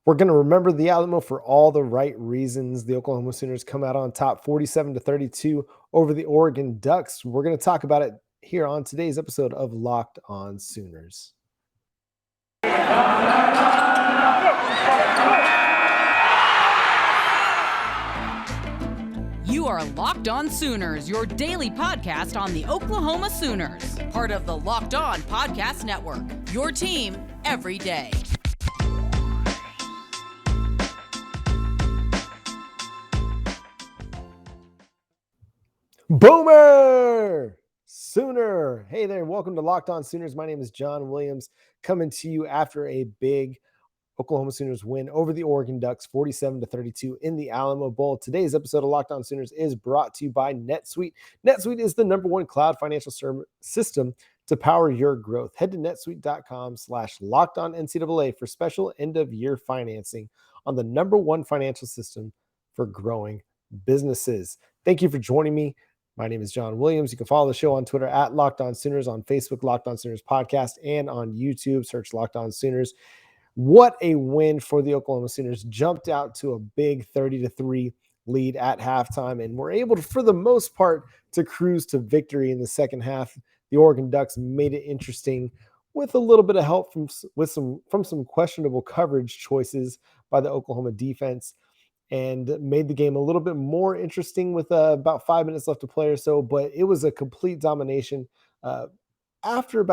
We're going to remember the Alamo for all the right reasons. The Oklahoma Sooners come out on top 47-32 over the Oregon Ducks. We're going to talk about it here on today's episode of Locked On Sooners. You are Locked On Sooners, your daily podcast on the Oklahoma Sooners, part of the Locked On Podcast Network, your team every day. Boomer Sooner. Hey there, welcome to Locked On Sooners. My name is John Williams, coming to you after a big Oklahoma Sooners win over the Oregon Ducks 47-32 in the Alamo Bowl. Today's episode of Locked On Sooners is brought to you by NetSuite. NetSuite is the #1 cloud financial system to power your growth. Head to netsuite.com/LockedOnNCAA for special end-of-year financing on the #1 financial system for growing businesses. Thank you for joining me. My name is John Williams. You can follow the show on Twitter at Locked On Sooners, on Facebook, Locked On Sooners Podcast, and on YouTube, search Locked On Sooners. What a win for the Oklahoma Sooners. Jumped out to a big 30-3 lead at halftime and were able to, for the most part, to cruise to victory in the second half. The Oregon Ducks made it interesting with a little bit of help from some questionable coverage choices by the Oklahoma defense, and made the game a little bit more interesting with about 5 minutes left to play or so. But it was a complete domination. After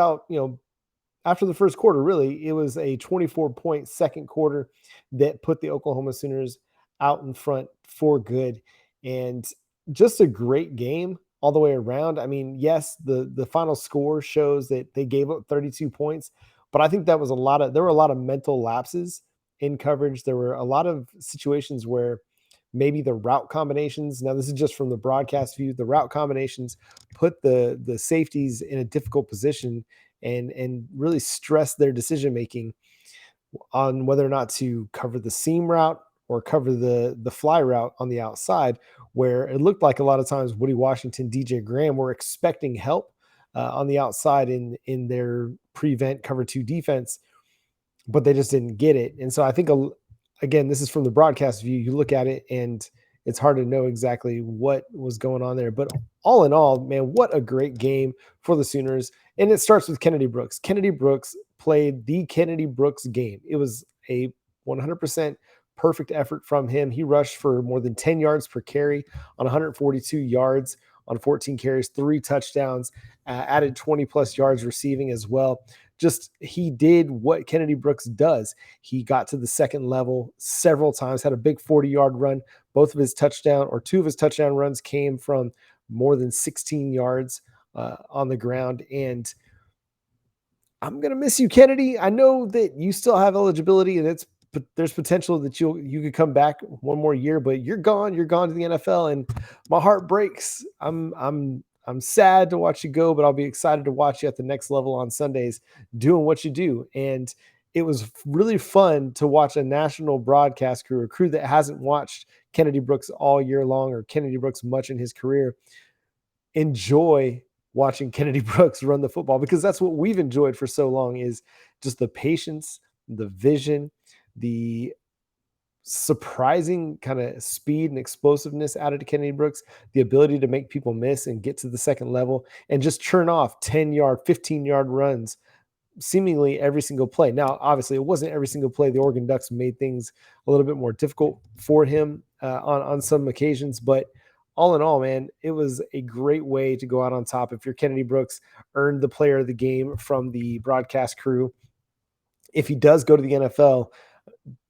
the first quarter, really, it was a 24-point second quarter that put the Oklahoma Sooners out in front for good. And just a great game all the way around. I mean, yes, the final score shows that they gave up 32 points, but I think there were a lot of mental lapses in coverage. There were a lot of situations where maybe the route combinations, now this is just from the broadcast view, the route combinations put the safeties in a difficult position and really stress their decision making on whether or not to cover the seam route or cover the fly route on the outside, where it looked like a lot of times Woody Washington, DJ Graham were expecting help on the outside in their prevent cover 2 defense, but they just didn't get it. And so I think, again, this is from the broadcast view. You look at it and it's hard to know exactly what was going on there. But all in all, man, what a great game for the Sooners. And it starts with Kennedy Brooks. Kennedy Brooks played the Kennedy Brooks game. It was a 100% perfect effort from him. He rushed for more than 10 yards per carry on 142 yards on 14 carries, 3 touchdowns, added 20-plus yards receiving as well. Just he did what Kennedy Brooks does. He got to the second level several times, had a big 40-yard run. Two of his touchdown runs came from more than 16 yards on the ground. And I'm going to miss you, Kennedy. I know that you still have eligibility, and there's potential that you could come back one more year, but you're gone. You're gone to the NFL, and my heart breaks. I'm sad to watch you go, but I'll be excited to watch you at the next level on Sundays doing what you do. And it was really fun to watch a national broadcast crew, a crew that hasn't watched Kennedy Brooks all year long or Kennedy Brooks much in his career, enjoy watching Kennedy Brooks run the football, because that's what we've enjoyed for so long, is just the patience, the vision, the surprising kind of speed and explosiveness out of Kennedy Brooks, the ability to make people miss and get to the second level and just churn off 10-yard, 15-yard runs seemingly every single play. Now, obviously, it wasn't every single play. The Oregon Ducks made things a little bit more difficult for him on some occasions, but all in all, man, it was a great way to go out on top. If you're Kennedy Brooks, earned the player of the game from the broadcast crew. If he does go to the NFL,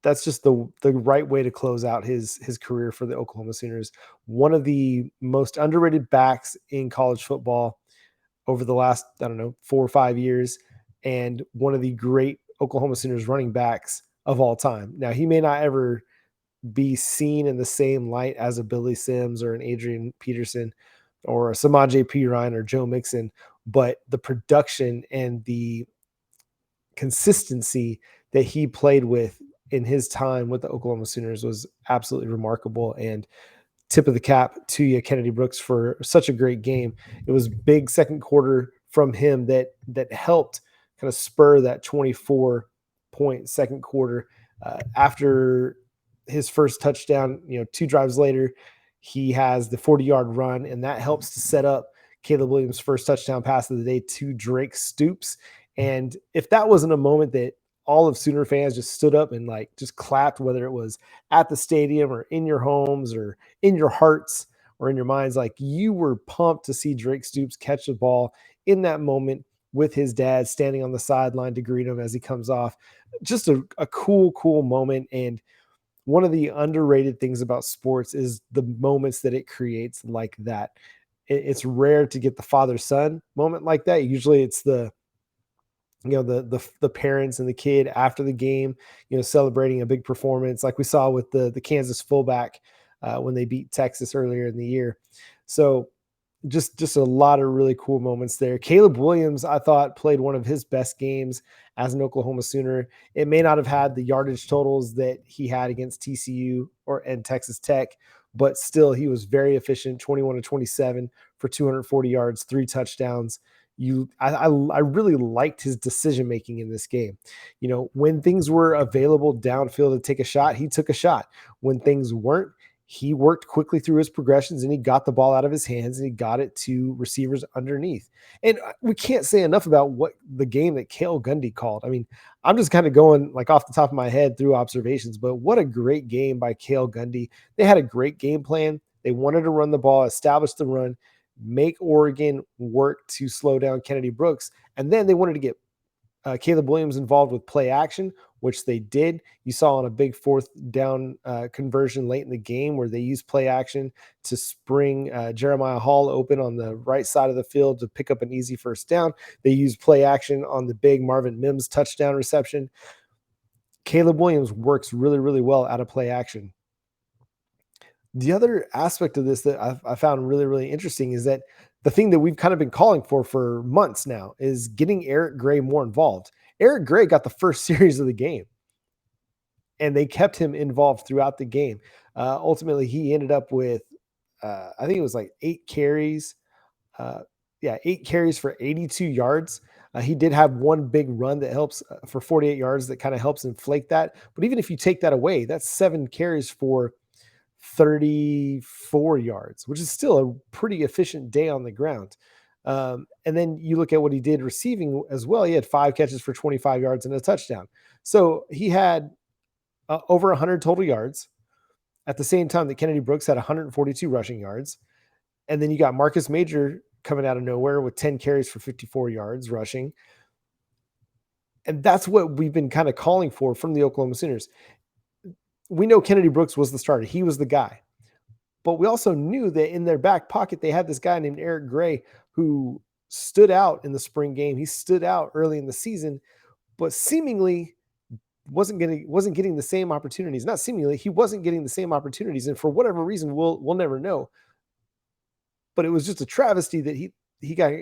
that's just the right way to close out his career for the Oklahoma Sooners. One of the most underrated backs in college football over the last, 4 or 5 years, and one of the great Oklahoma Sooners running backs of all time. Now, he may not ever be seen in the same light as a Billy Sims or an Adrian Peterson or a Samaje Perine or Joe Mixon, but the production and the consistency that he played with in his time with the Oklahoma Sooners was absolutely remarkable. And tip of the cap to you, Kennedy Brooks, for such a great game. It was big second quarter from him that helped kind of spur that 24-point second quarter After his first touchdown, 2 drives later, he has the 40-yard run, and that helps to set up Caleb Williams' first touchdown pass of the day to Drake Stoops. And if that wasn't a moment that all of Sooner fans just stood up and like just clapped, whether it was at the stadium or in your homes or in your hearts or in your minds, like you were pumped to see Drake Stoops catch the ball in that moment with his dad standing on the sideline to greet him as he comes off. Just a cool moment. And one of the underrated things about sports is the moments that it creates like that. It's rare to get the father son moment like that. Usually it's the parents and the kid after the game, celebrating a big performance like we saw with the Kansas fullback when they beat Texas earlier in the year. So just a lot of really cool moments there. Caleb Williams, I thought, played one of his best games as an Oklahoma Sooner. It may not have had the yardage totals that he had against TCU and Texas Tech, but still he was very efficient, 21 to 27 for 240 yards, 3 touchdowns. I really liked his decision making in this game. When things were available downfield to take a shot, he took a shot. When things weren't, he worked quickly through his progressions and he got the ball out of his hands and he got it to receivers underneath. And we can't say enough about what the game that Cale Gundy called. I mean, I'm just kind of going like off the top of my head through observations, but what a great game by Cale Gundy. They had a great game plan. They wanted to run the ball, establish the run, make Oregon work to slow down Kennedy Brooks. And then they wanted to get Caleb Williams involved with play action, which they did. You saw on a big fourth down conversion late in the game where they used play action to spring Jeremiah Hall open on the right side of the field to pick up an easy first down. They used play action on the big Marvin Mims touchdown reception. Caleb Williams works really, really well out of play action. The other aspect of this that I found really, really interesting is that the thing that we've kind of been calling for months now is getting Eric Gray more involved. Eric Gray got the first series of the game, and they kept him involved throughout the game. Ultimately, he ended up with, I think it was like 8 carries. 8 carries for 82 yards. He did have one big run that helps for 48 yards that kind of helps inflate that. But even if you take that away, that's 7 carries for 34 yards, which is still a pretty efficient day on the ground. And then you look at what he did receiving as well. He had 5 catches for 25 yards and a touchdown. So he had over 100 total yards at the same time that Kennedy Brooks had 142 rushing yards. And then you got Marcus Major coming out of nowhere with 10 carries for 54 yards rushing. And that's what we've been kind of calling for from the Oklahoma Sooners. We know Kennedy Brooks was the starter. He was the guy. But we also knew that in their back pocket, they had this guy named Eric Gray who stood out in the spring game. He stood out early in the season, but seemingly wasn't getting the same opportunities. Not seemingly, he wasn't getting the same opportunities. And for whatever reason, we'll never know. But it was just a travesty that he got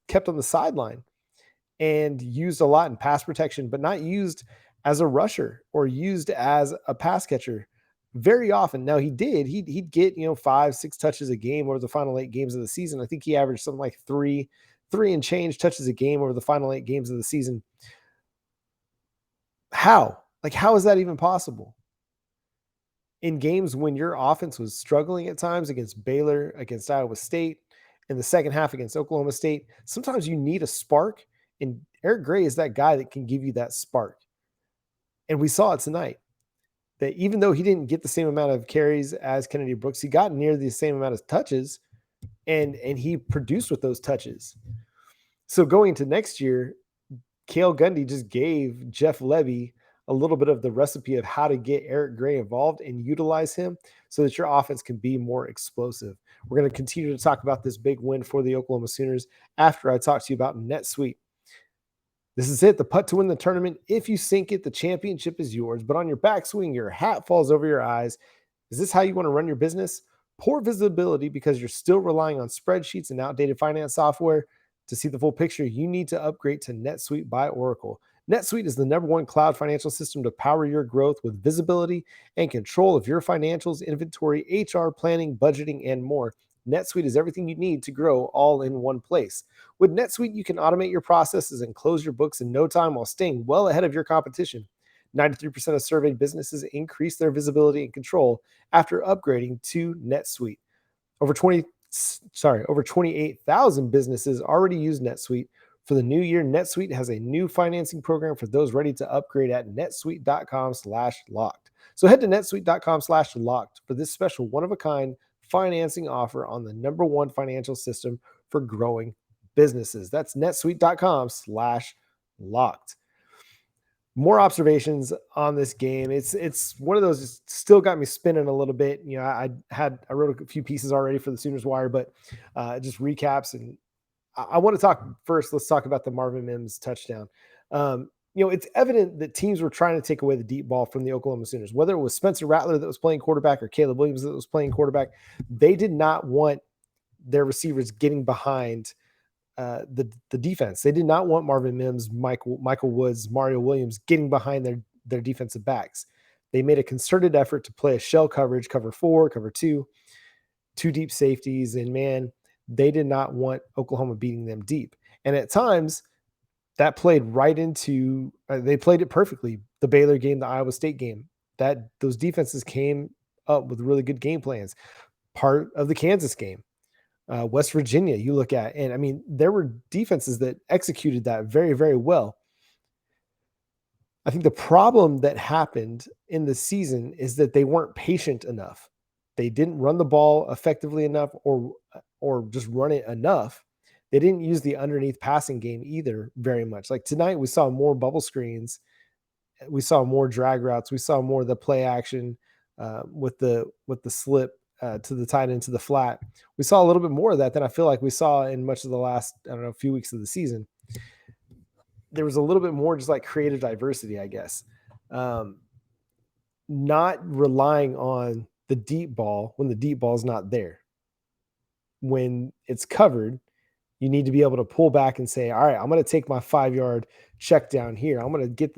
kept on the sideline and used a lot in pass protection, but not used as a rusher or used as a pass catcher very often. Now he'd get 5-6 touches a game over the final 8 games of the season. I think he averaged something like three and change touches a game over the final 8 games of the season. How is that even possible? In games when your offense was struggling at times against Baylor, against Iowa State, in the second half against Oklahoma State, sometimes you need a spark, and Eric Gray is that guy that can give you that spark. And we saw it tonight, that even though he didn't get the same amount of carries as Kennedy Brooks, he got near the same amount of touches, and he produced with those touches. So going into next year, Cale Gundy just gave Jeff Levy a little bit of the recipe of how to get Eric Gray involved and utilize him so that your offense can be more explosive. We're going to continue to talk about this big win for the Oklahoma Sooners after I talk to you about NetSuite. This is it, the putt to win the tournament. If you sink it, the championship is yours. But on your backswing, your hat falls over your eyes. Is this how you want to run your business? Poor visibility because you're still relying on spreadsheets and outdated finance software. To see the full picture, you need to upgrade to NetSuite by Oracle. NetSuite is the #1 cloud financial system to power your growth with visibility and control of your financials, inventory, HR, planning, budgeting, and more. NetSuite is everything you need to grow all in one place. With NetSuite, you can automate your processes and close your books in no time while staying well ahead of your competition. 93% of surveyed businesses increased their visibility and control after upgrading to NetSuite. Over 28,000 businesses already use NetSuite. For the new year, NetSuite has a new financing program for those ready to upgrade at netsuite.com/locked. So head to netsuite.com/locked for this special one-of-a-kind financing offer on the number one financial system for growing businesses. That's netsuite.com/locked. More observations on this game. It's one of those. It's still got me spinning a little bit. I wrote a few pieces already for the Sooners Wire, but just recaps. And I want to talk first. Let's talk about the Marvin Mims touchdown. It's evident that teams were trying to take away the deep ball from the Oklahoma Sooners, whether it was Spencer Rattler that was playing quarterback or Caleb Williams that was playing quarterback. They did not want their receivers getting behind the defense. They did not want Marvin Mims, Michael Woods, Mario Williams getting behind their defensive backs. They made a concerted effort to play a shell coverage, cover 4, cover 2, 2 deep safeties, and man, they did not want Oklahoma beating them deep. And at times, that played right into they played it perfectly. The Baylor game, the Iowa State game, that those defenses came up with really good game plans. Part of the Kansas game. West Virginia, you look at, and I mean, there were defenses that executed that very, very well. I think the problem that happened in the season is that they weren't patient enough. They didn't run the ball effectively enough or just run it enough. They didn't use the underneath passing game either very much. Like tonight, we saw more bubble screens. We saw more drag routes. We saw more of the play action with the slip to the tight end to the flat. We saw a little bit more of that than I feel like we saw in much of the last, few weeks of the season. There was a little bit more just like creative diversity, I guess. Not relying on the deep ball when the deep ball is not there. When it's covered, you need to be able to pull back and say, all right, I'm going to take my 5-yard check down here. I'm going to hit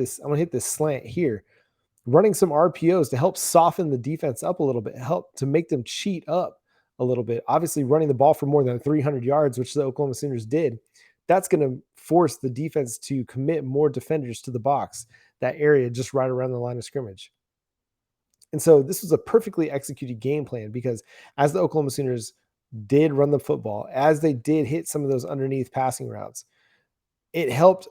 this slant here. Running some RPOs to help soften the defense up a little bit, help to make them cheat up a little bit. Obviously, running the ball for more than 300 yards, which the Oklahoma Sooners did, that's going to force the defense to commit more defenders to the box, that area just right around the line of scrimmage. And so this was a perfectly executed game plan because as the Oklahoma Sooners did run the football, as they did hit some of those underneath passing routes, it helped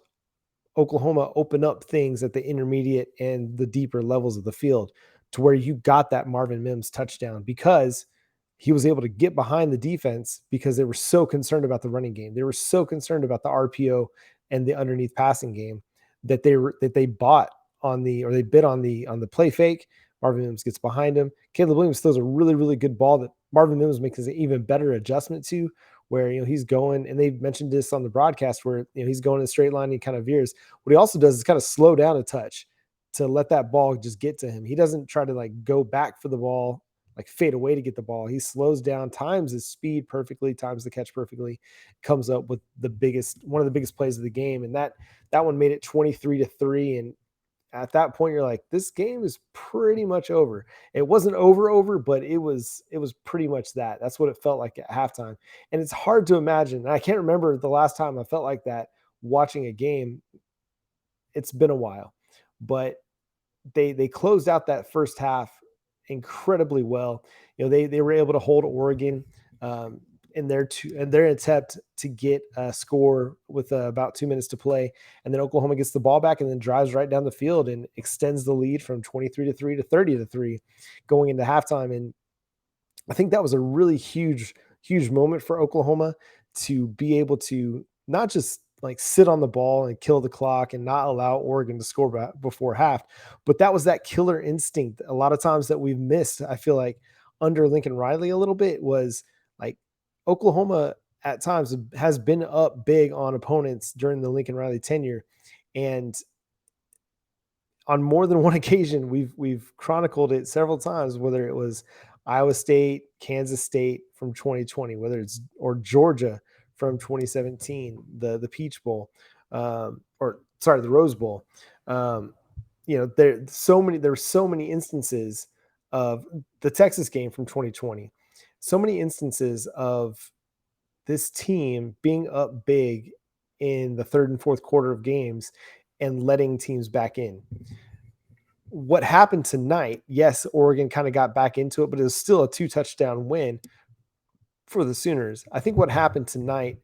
Oklahoma open up things at the intermediate and the deeper levels of the field to where you got that Marvin Mims touchdown because he was able to get behind the defense because they were so concerned about the running game. They were so concerned about the RPO and the underneath passing game that they bought on they bid on the play fake. Marvin Mims gets behind him. Caleb Williams throws a really, really good ball that Marvin Mims makes an even better adjustment to, where he's going, and they've mentioned this on the broadcast, where he's going in a straight line and he kind of veers. What he also does is kind of slow down a touch to let that ball just get to him. He doesn't try to like go back for the ball, like fade away to get the ball. He slows down, times his speed perfectly, times the catch perfectly, comes up with one of the biggest plays of the game, and that one made it 23-3. And at that point, you're like, this game is pretty much over. It wasn't over, but it was pretty much that. That's what it felt like at halftime. And it's hard to imagine. And I can't remember the last time I felt like that watching a game. It's been a while, but they closed out that first half incredibly well. They were able to hold Oregon in their attempt to get a score with about 2 minutes to play, and then Oklahoma gets the ball back and then drives right down the field and extends the lead from 23-3 to 30-3 going into halftime. And I think that was a really huge moment for Oklahoma to be able to not just like sit on the ball and kill the clock and not allow Oregon to score before half, but that was that killer instinct a lot of times that we've missed. I feel like under Lincoln Riley a little bit was like Oklahoma at times has been up big on opponents during the Lincoln Riley tenure. And on more than one occasion, we've chronicled it several times, whether it was Iowa State, Kansas State from 2020, or Georgia from 2017, the Peach Bowl, the Rose Bowl. There were so many instances of the Texas game from 2020. So many instances of this team being up big in the third and fourth quarter of games and letting teams back in. what happened tonight, yes, Oregon kind of got back into it, but it was still a 2-touchdown win for the Sooners. I think what happened tonight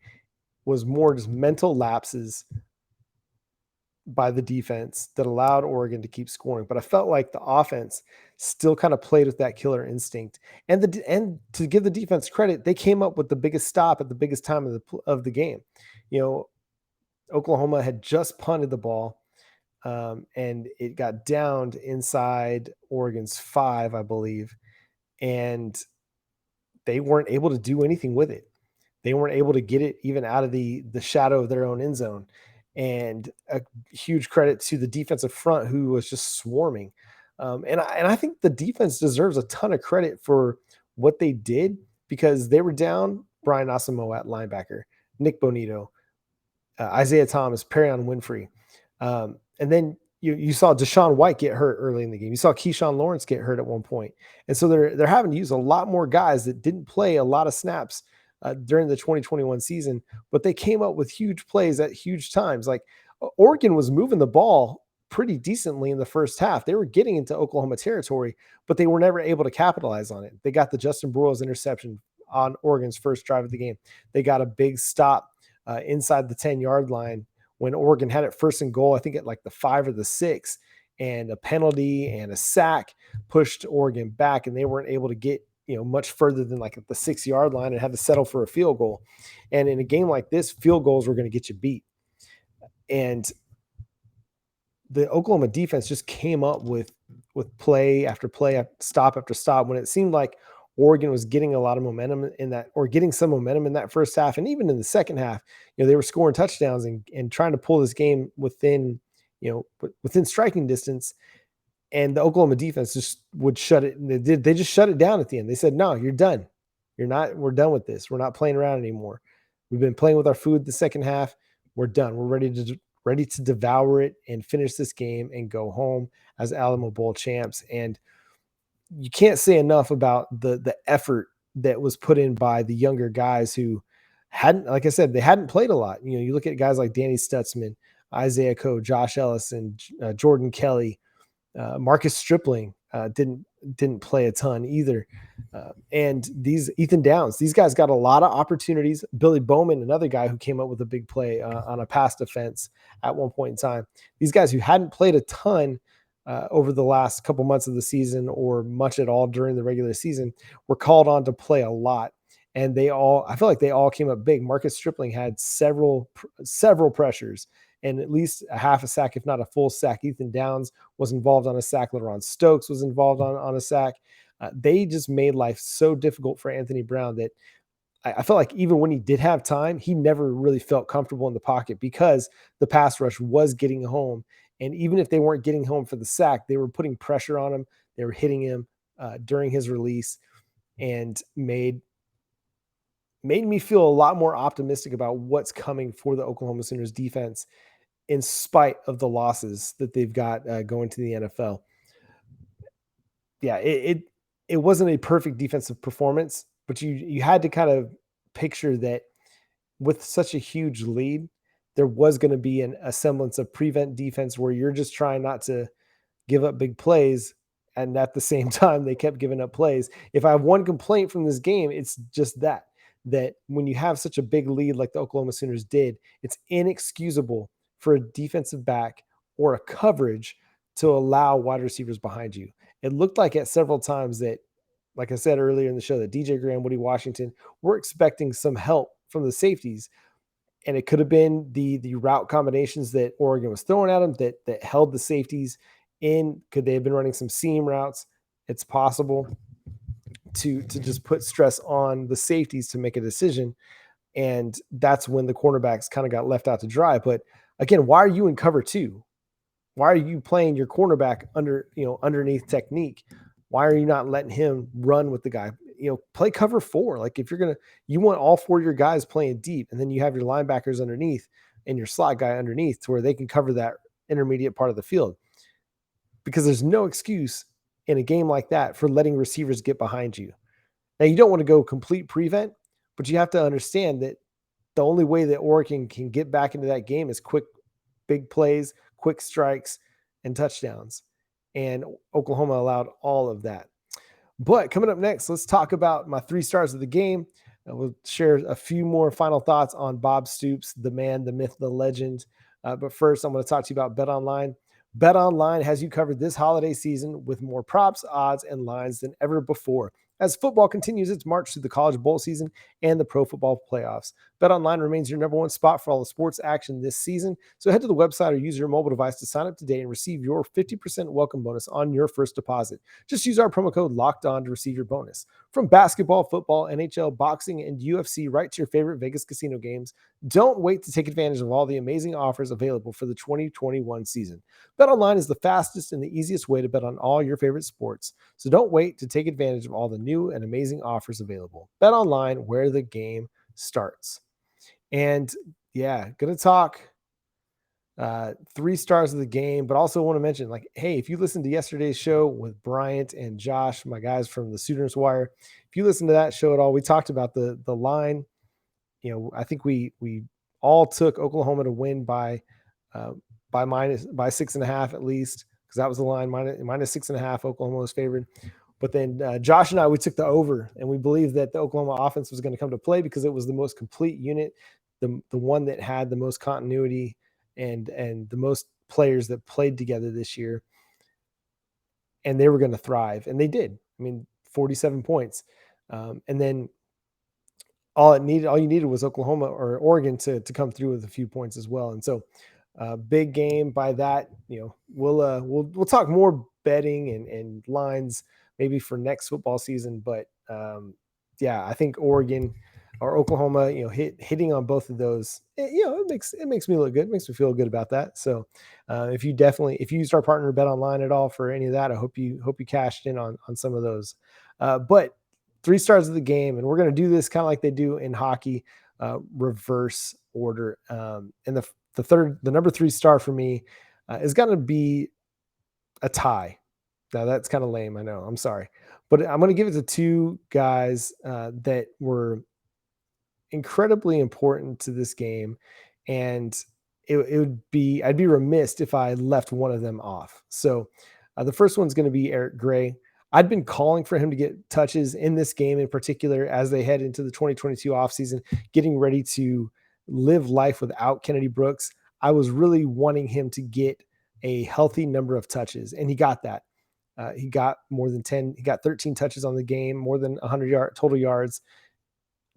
was more just mental lapses by the defense that allowed Oregon to keep scoring. But I felt like the offense still kind of played with that killer instinct. And to give the defense credit, they came up with the biggest stop at the biggest time of the game. You know, Oklahoma had just punted the ball, and it got downed inside Oregon's 5, I believe, and they weren't able to do anything with it. They weren't able to get it even out of the shadow of their own end zone. And a huge credit to the defensive front who was just swarming. And I think the defense deserves a ton of credit for what they did because they were down Brian Asamoah at linebacker, Nick Bonito, Isaiah Thomas, Perion Winfrey. And then you saw Deshaun White get hurt early in the game. You saw Keyshawn Lawrence get hurt at one point. And so they're having to use a lot more guys that didn't play a lot of snaps during the 2021 season, but they came up with huge plays at huge times. Like Oregon was moving the ball pretty decently in the first half. They were getting into Oklahoma territory, but they were never able to capitalize on it. They got the Justin Broyles interception on Oregon's first drive of the game. They got a big stop inside the 10-yard line when Oregon had it first and goal, I think at like the 5 or the 6, and a penalty and a sack pushed Oregon back, and they weren't able to get much further than like at the 6-yard line and had to settle for a field goal. And in a game like this, field goals were going to get you beat. And the Oklahoma defense just came up with play after play, stop after stop, when it seemed like Oregon was getting a lot of momentum in that, or getting some momentum in that first half. And even in the second half, they were scoring touchdowns and trying to pull this game within striking distance. And the Oklahoma defense just would shut it. They just shut it down at the end. They said, no, you're done. We're done with this. We're not playing around anymore. We've been playing with our food the second half. We're done. We're ready to devour it and finish this game and go home as Alamo Bowl champs. And you can't say enough about the effort that was put in by the younger guys who hadn't, like I said, they hadn't played a lot. You look at guys like Danny Stutzman, Isaiah Coe, Josh Ellis, and Jordan Kelly. Marcus Stripling didn't play a ton either. And these Ethan Downs, these guys got a lot of opportunities. Billy Bowman, another guy who came up with a big play on a pass defense at one point in time. These guys who hadn't played a ton over the last couple months of the season or much at all during the regular season were called on to play a lot. And I feel like they all came up big. Marcus Stripling had several pressures and at least a half a sack, if not a full sack. Ethan Downs was involved on a sack. LaRon Stokes was involved on a sack. They just made life so difficult for Anthony Brown that I felt like even when he did have time, he never really felt comfortable in the pocket because the pass rush was getting home. And even if they weren't getting home for the sack, they were putting pressure on him. They were hitting him during his release, and made me feel a lot more optimistic about what's coming for the Oklahoma Sooners defense in spite of the losses that they've got going to the NFL. Yeah, it wasn't a perfect defensive performance, but you had to kind of picture that with such a huge lead, there was going to be a semblance of prevent defense where you're just trying not to give up big plays. And at the same time, they kept giving up plays. If I have one complaint from this game, it's just that when you have such a big lead like the Oklahoma Sooners did, it's inexcusable for a defensive back or a coverage to allow wide receivers behind you. It looked like at several times that, like I said earlier in the show, that DJ Graham, Woody Washington were expecting some help from the safeties. And it could have been the route combinations that Oregon was throwing at them that held the safeties in. Could they have been running some seam routes? It's possible to just put stress on the safeties to make a decision. And that's when the cornerbacks kind of got left out to dry. But again, why are you in cover 2? Why are you playing your cornerback underneath technique? Why are you not letting him run with the guy? Play cover 4. Like if you want all 4 of your guys playing deep, and then you have your linebackers underneath and your slot guy underneath to where they can cover that intermediate part of the field. Because there's no excuse in a game like that for letting receivers get behind you. Now, you don't want to go complete prevent, but you have to understand that the only way that Oregon can get back into that game is quick, big plays, quick strikes, and touchdowns. and Oklahoma allowed all of that. But coming up next, let's talk about my 3 stars of the game. We'll share a few more final thoughts on Bob Stoops, the man, the myth, the legend. But first, I'm going to talk to you about Bet Online. Bet Online has you covered this holiday season with more props, odds, and lines than ever before. As football continues its march through the college bowl season and the pro football playoffs, BetOnline remains your number one spot for all the sports action this season. So head to the website or use your mobile device to sign up today and receive your 50% welcome bonus on your first deposit. Just use our promo code Locked On to receive your bonus. From basketball, football, NHL, boxing, and UFC, right to your favorite Vegas casino games, don't wait to take advantage of all the amazing offers available for the 2021 season. BetOnline is the fastest and the easiest way to bet on all your favorite sports. So don't wait to take advantage of all the new and amazing offers available. BetOnline, where the game starts. And yeah, gonna talk 3 stars of the game, but also want to mention, like, hey, if you listened to yesterday's show with Bryant and Josh, my guys from the Sooners Wire, if you listen to that show at all, we talked about the line. I think we all took Oklahoma to win uh, by 6.5 at least, because that was the line, minus 6.5. Oklahoma was favored. But then Josh and I, we took the over, and we believed that the Oklahoma offense was going to come to play because it was the most complete unit, the one that had the most continuity and the most players that played together this year, and they were going to thrive, and they did. I mean, 47 points, and then all you needed was Oklahoma or Oregon to come through with a few points as well. And so, big game by that. We'll talk more betting and lines maybe for next football season. But yeah, I think Oregon or Oklahoma, hitting on both of those, it makes me look good. It makes me feel good about that. So if you used our partner Bet Online at all for any of that, I hope you cashed in on some of those. But 3 stars of the game, and we're going to do this kind of like they do in hockey, reverse order. And the number 3 star for me is going to be a tie. Now that's kind of lame, I know. I'm sorry, but I'm going to give it to 2 guys that were incredibly important to this game, and I'd be remiss if I left one of them off. So the first one's going to be Eric Gray. I'd been calling for him to get touches in this game in particular as they head into the 2022 offseason, getting ready to live life without Kennedy Brooks. I was really wanting him to get a healthy number of touches, and he got that. He got more than 10. He got 13 touches on the game, more than 100 total yards.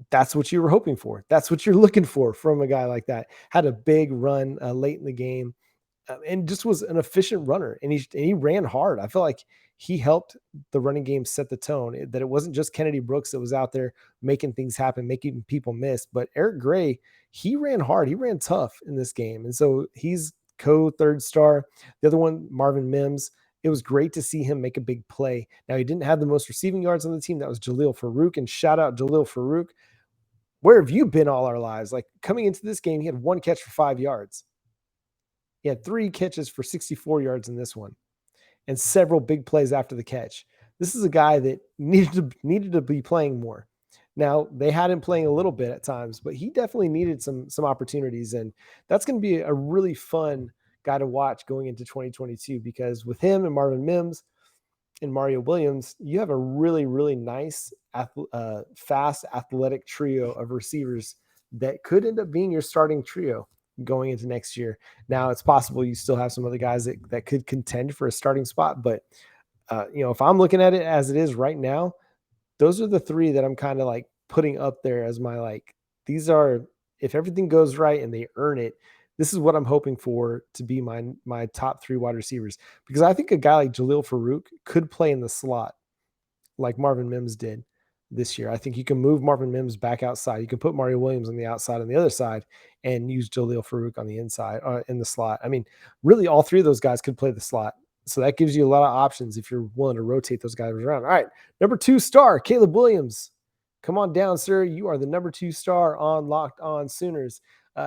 That's what you were hoping for. That's what you're looking for from a guy like that. Had a big run late in the game, and just was an efficient runner. And he ran hard. I feel like he helped the running game set the tone, that it wasn't just Kennedy Brooks that was out there making things happen, making people miss, but Eric Gray, he ran hard. He ran tough in this game. And so he's co-3rd star. The other one, Marvin Mims. It was great to see him make a big play. Now, he didn't have the most receiving yards on the team. That was Jaleel Farouk, and shout out Jaleel Farouk. Where have you been all our lives? Like, coming into this game, he had 1 catch for 5 yards. He had 3 catches for 64 yards in this one, and several big plays after the catch. This is a guy that needed to be playing more. Now, they had him playing a little bit at times, but he definitely needed some opportunities, and that's going to be a really fun guy to watch going into 2022, because with him and Marvin Mims and Mario Williams, you have a really, really nice, fast, athletic trio of receivers that could end up being your starting trio going into next year. Now, it's possible you still have some other guys that could contend for a starting spot, but if I'm looking at it as it is right now, those are the 3 that I'm kind of like putting up there as my, like, these are, if everything goes right and they earn it, this is what I'm hoping for to be my top 3 wide receivers, because I think a guy like Jaleel Farouk could play in the slot like Marvin Mims did this year. I think you can move Marvin Mims back outside. You can put Mario Williams on the outside on the other side and use Jaleel Farouk on the inside in the slot. I mean, really, all 3 of those guys could play the slot. So that gives you a lot of options if you're willing to rotate those guys around. All right, number 2 star, Caleb Williams. Come on down, sir. You are the number 2 star on Locked On Sooners.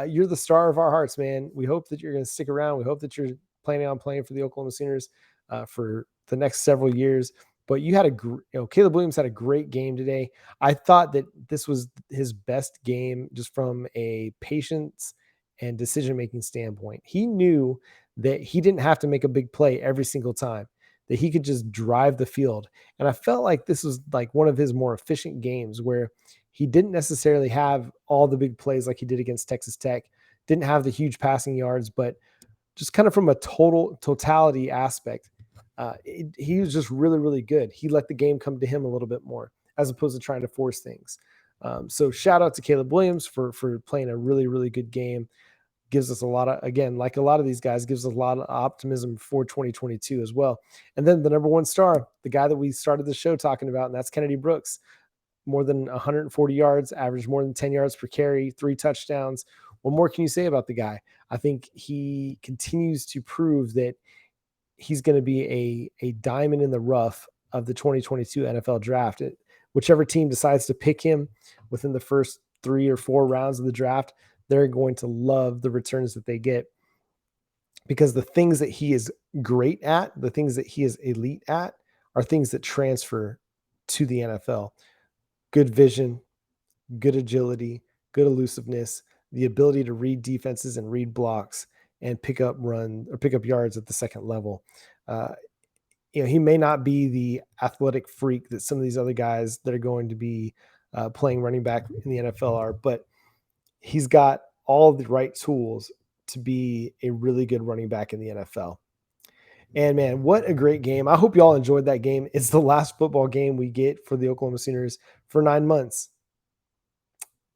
You're the star of our hearts, man. We hope that you're going to stick around. We hope that you're planning on playing for the Oklahoma Sooners for the next several years. But Caleb Williams had a great game today. I thought that this was his best game just from a patience and decision-making standpoint. He knew that he didn't have to make a big play every single time. that he could just drive the field. And I felt like this was like one of his more efficient games where he didn't necessarily have all the big plays like he did against Texas Tech, didn't have the huge passing yards, but just kind of from a totality aspect, he was just really, really good. He let the game come to him a little bit more as opposed to trying to force things. So shout out to Caleb Williams for playing a really, really good game. Gives us a lot of, again, like a lot of these guys, gives us a lot of optimism for 2022 as well. And then the number one star, the guy that we started the show talking about, and that's Kennedy Brooks. More than 140 yards, averaged more than 10 yards per carry, 3 touchdowns. What more can you say about the guy? I think he continues to prove that he's going to be a diamond in the rough of the 2022 NFL draft. Whichever team decides to pick him within the first 3 or 4 rounds of the draft, they're going to love the returns that they get, because the things that he is great at, the things that he is elite at, are things that transfer to the NFL. Good vision, good agility, good elusiveness, the ability to read defenses and read blocks and pick up yards at the second level. He may not be the athletic freak that some of these other guys that are going to be playing running back in the NFL are, but he's got all the right tools to be a really good running back in the NFL. And man, what a great game. I hope you all enjoyed that game. It's the last football game we get for the Oklahoma Sooners for 9 months.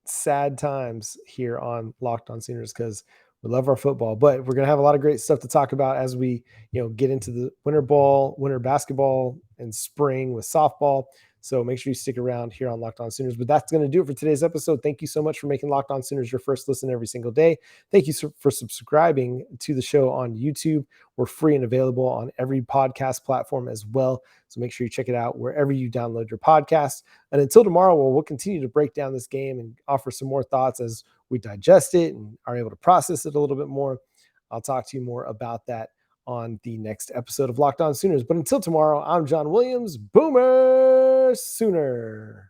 Sad times here on Locked On Sooners because we love our football, but we're going to have a lot of great stuff to talk about as we, get into the winter basketball, and spring with softball. So make sure you stick around here on Locked On Sooners. But that's going to do it for today's episode. Thank you so much for making Locked On Sooners your first listen every single day. Thank you for subscribing to the show on YouTube. We're free and available on every podcast platform as well. So make sure you check it out wherever you download your podcast. And until tomorrow, we'll continue to break down this game and offer some more thoughts as we digest it and are able to process it a little bit more. I'll talk to you more about that on the next episode of Locked On Sooners. But until tomorrow, I'm John Williams. Boomer Sooner.